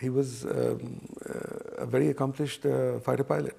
he was a very accomplished fighter pilot.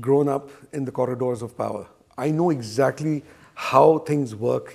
grown up in the corridors of power. I know exactly how things work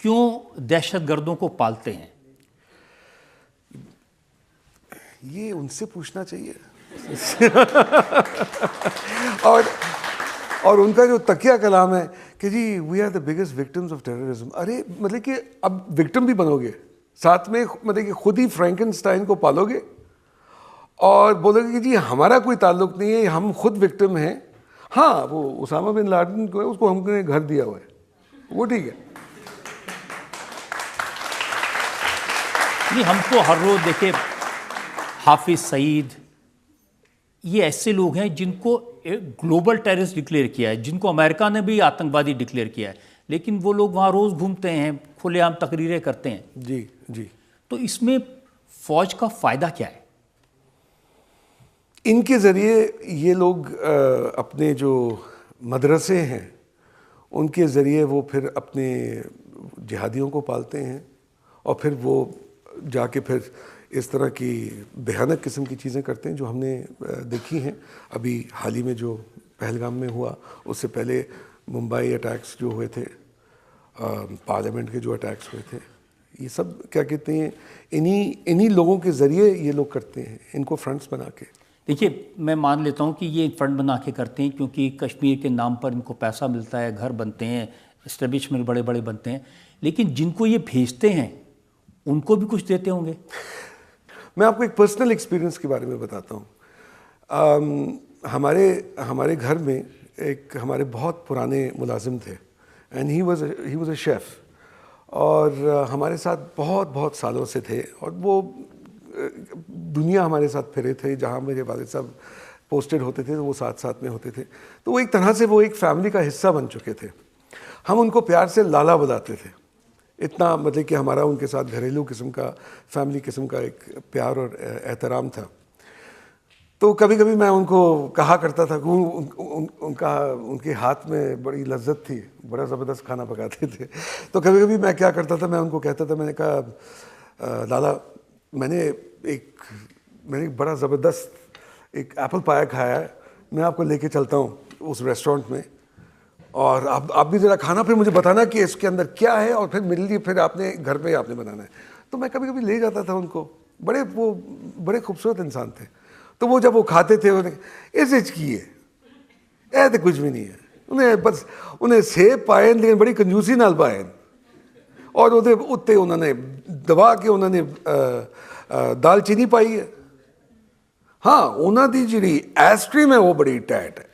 کیوں دہشت گردوں کو پالتے ہیں؟ یہ ان سے پوچھنا چاہیے. اور ان کا جو تکیہ کلام ہے کہ جی we are the biggest victims of terrorism. ارے مطلب کہ اب وکٹم بھی بنو گے, ساتھ میں مطلب کہ خود ہی فرینکنسٹائن کو پالو گے اور بولو گے کہ جی ہمارا کوئی تعلق نہیں ہے, ہم خود وکٹم ہیں. ہاں وہ اسامہ بن لادن کو ہے, اس کو ہم نے گھر دیا ہوا ہے, وہ ٹھیک ہے. نہیں, ہم کو ہر روز دیکھے حافظ سعید, یہ ایسے لوگ ہیں جن کو گلوبل ٹیررسٹ ڈکلیئر کیا ہے, جن کو امریکہ نے بھی آتنکوادی ڈکلیئر کیا ہے, لیکن وہ لوگ وہاں روز گھومتے ہیں, کھلے عام تقریریں کرتے ہیں. جی جی. تو اس میں فوج کا فائدہ کیا ہے؟ ان کے ذریعے یہ لوگ اپنے جو مدرسے ہیں ان کے ذریعے وہ پھر اپنے جہادیوں کو پالتے ہیں, اور پھر وہ جا کے پھر اس طرح کی بھیانک قسم کی چیزیں کرتے ہیں جو ہم نے دیکھی ہیں. ابھی حال ہی میں جو پہلگام میں ہوا, اس سے پہلے ممبئی اٹیکس جو ہوئے تھے, پارلیمنٹ کے جو اٹیکس ہوئے تھے, یہ سب کیا کہتے ہیں انہی لوگوں کے ذریعے یہ لوگ کرتے ہیں, ان کو فرنٹس بنا کے. دیکھیے, میں مان لیتا ہوں کہ یہ فنڈ بنا کے کرتے ہیں کیونکہ کشمیر کے نام پر ان کو پیسہ ملتا ہے, گھر بنتے ہیں, اسٹیبلشمنٹ بڑے بڑے بنتے ہیں, لیکن جن کو یہ بھیجتے ہیں ان کو بھی کچھ دیتے ہوں گے. میں آپ کو ایک پرسنل ایکسپیرینس کے بارے میں بتاتا ہوں. ہمارے گھر میں ایک ہمارے بہت پرانے ملازم تھے, and he was a chef, اور ہمارے ساتھ بہت سالوں سے تھے, اور وہ دنیا ہمارے ساتھ پھرے تھے. جہاں میرے والد صاحب پوسٹڈ ہوتے تھے تو وہ ساتھ میں ہوتے تھے, تو وہ ایک طرح سے وہ ایک فیملی کا حصہ بن چکے تھے. ہم ان کو پیار سے لالا بلاتے تھے. اتنا مطلب کہ ہمارا ان کے ساتھ گھریلو قسم کا, فیملی قسم کا ایک پیار اور احترام تھا. تو کبھی کبھی میں ان کو کہا کرتا تھا کہ ان کے ہاتھ میں بڑی لذت تھی, بڑا زبردست کھانا پکاتے تھے. تو کبھی کبھی میں کیا کرتا تھا, میں ان کو کہتا تھا, میں نے کہا لالا میں نے ایک بڑا زبردست ایک ایپل پایا کھایا ہے, میں آپ کو لے کے چلتا ہوں اس ریسٹورنٹ میں, اور آپ بھی ذرا کھانا پھر مجھے بتانا کہ اس کے اندر کیا ہے, اور پھر میرے لیے پھر آپ نے گھر پہ آپ نے بنانا ہے. تو میں کبھی کبھی لے جاتا تھا ان کو. وہ بڑے خوبصورت انسان تھے. تو وہ جب وہ کھاتے تھے ایسے کی ہے تو کچھ بھی نہیں ہے, انہیں سیب پائے لیکن بڑی کنجوسی نال پائے, اور اتنے انہوں نے دبا کے انہوں نے دال چینی پائی ہے. ہاں انہوں دی جی آئس کریم ہے وہ بڑی ٹائٹ ہے.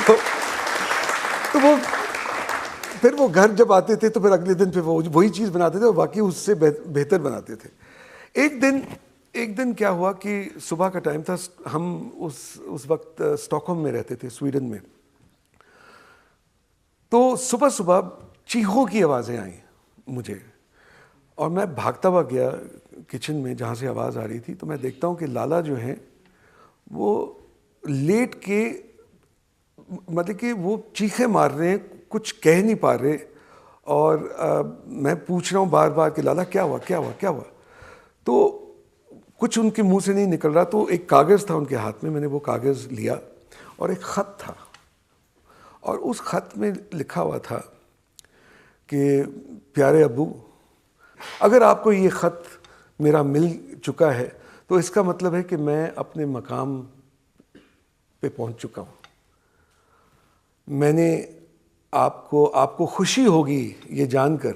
تو وہ پھر وہ گھر جب آتے تھے تو پھر اگلے دن پھر وہ وہی چیز بناتے تھے, اور باقی اس سے بہتر بناتے تھے. ایک دن کیا ہوا کہ صبح کا ٹائم تھا, ہم اس وقت اسٹاک ہوم میں رہتے تھے, سویڈن میں. تو صبح چیخوں کی آوازیں آئیں مجھے, اور میں بھاگتا ہوا گیا کچن میں جہاں سے آواز آ رہی تھی. تو میں دیکھتا ہوں کہ لالا جو ہیں وہ لیٹ کے مطلب کہ وہ چیخیں مار رہے ہیں, کچھ کہہ نہیں پا رہے, اور میں پوچھ رہا ہوں بار بار کہ لالا کیا ہوا. تو کچھ ان کے منہ سے نہیں نکل رہا. تو ایک کاغذ تھا ان کے ہاتھ میں, میں نے وہ کاغذ لیا, اور ایک خط تھا, اور اس خط میں لکھا ہوا تھا کہ پیارے ابو, اگر آپ کو یہ خط میرا مل چکا ہے تو اس کا مطلب ہے کہ میں اپنے مقام پہ پہنچ چکا ہوں. میں نے آپ کو خوشی ہوگی یہ جان کر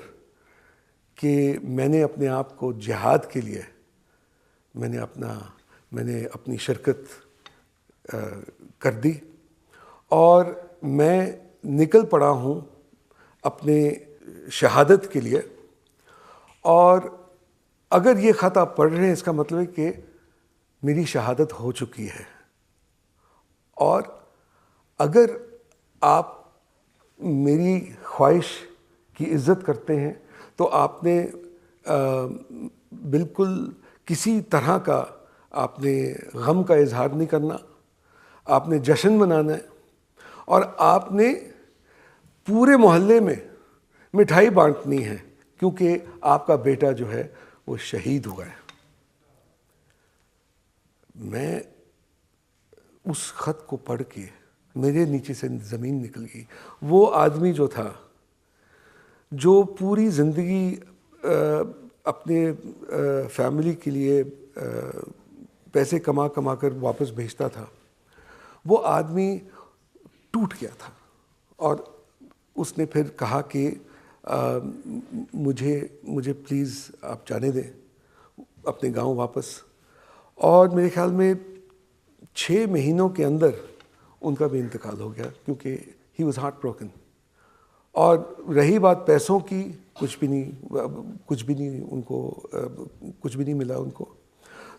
کہ میں نے اپنے آپ کو جہاد کے لیے میں نے اپنی شرکت کر دی, اور میں نکل پڑا ہوں اپنے شہادت کے لیے. اور اگر یہ خط آپ پڑھ رہے ہیں اس کا مطلب ہے کہ میری شہادت ہو چکی ہے, اور اگر آپ میری خواہش کی عزت کرتے ہیں تو آپ نے بالکل کسی طرح کا آپ نے غم کا اظہار نہیں کرنا, آپ نے جشن منانا ہے, اور آپ نے پورے محلے میں مٹھائی بانٹنی ہے کیونکہ آپ کا بیٹا جو ہے وہ شہید ہوا ہے. میں اس خط کو پڑھ کے میرے نیچے سے زمین نکل گئی. وہ آدمی جو تھا جو پوری زندگی اپنے فیملی کے لیے پیسے کما کر واپس بھیجتا تھا, وہ آدمی ٹوٹ گیا تھا. اور اس نے پھر کہا کہ مجھے پلیز آپ جانے دیں اپنے گاؤں واپس. اور میرے خیال میں 6 مہینوں کے اندر ان کا بھی انتقال ہو گیا, کیونکہ ہی واز ہارٹ بروکن. اور رہی بات پیسوں کی, کچھ بھی نہیں ان کو, کچھ بھی نہیں ملا ان کو.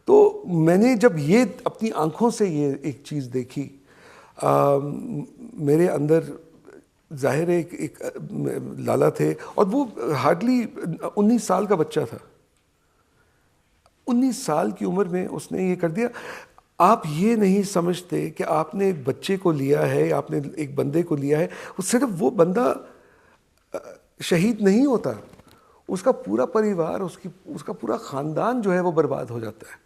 تو میں نے جب یہ اپنی آنکھوں سے یہ ایک چیز دیکھی, میرے اندر ظاہر ہے ایک لالا تھے, اور وہ ہارڈلی 19 سال کا بچہ تھا. 19 سال کی عمر میں اس نے یہ کر دیا. آپ یہ نہیں سمجھتے کہ آپ نے ایک بچے کو لیا ہے, آپ نے ایک بندے کو لیا ہے, صرف وہ بندہ شہید نہیں ہوتا, اس کا پورا پریوار, اس کا پورا خاندان جو ہے وہ برباد ہو جاتا ہے.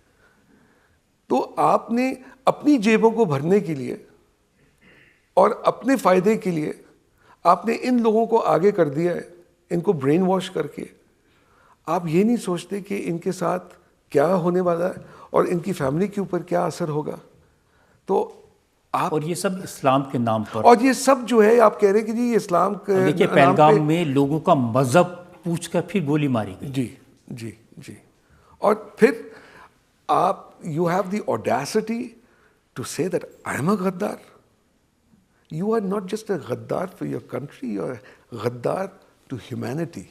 تو آپ نے اپنی جیبوں کو بھرنے کے لیے اور اپنے فائدے کے لیے آپ نے ان لوگوں کو آگے کر دیا ہے, ان کو برین واش کر کے. آپ یہ نہیں سوچتے کہ ان کے ساتھ کیا ہونے والا ہے اور ان کی فیملی کے اوپر کیا اثر ہوگا. تو آپ, اور یہ سب اسلام کے نام پر, اور یہ سب جو ہے آپ کہہ رہے ہیں کہ جی یہ اسلام کے دیکھیے پہلگام میں لوگوں کا مذہب پوچھ کر پھر گولی ماری گئی. جی. اور پھر آپ, you have the audacity to say that I am a غدار. You are not just a غدار for your country, you are a غدار to humanity.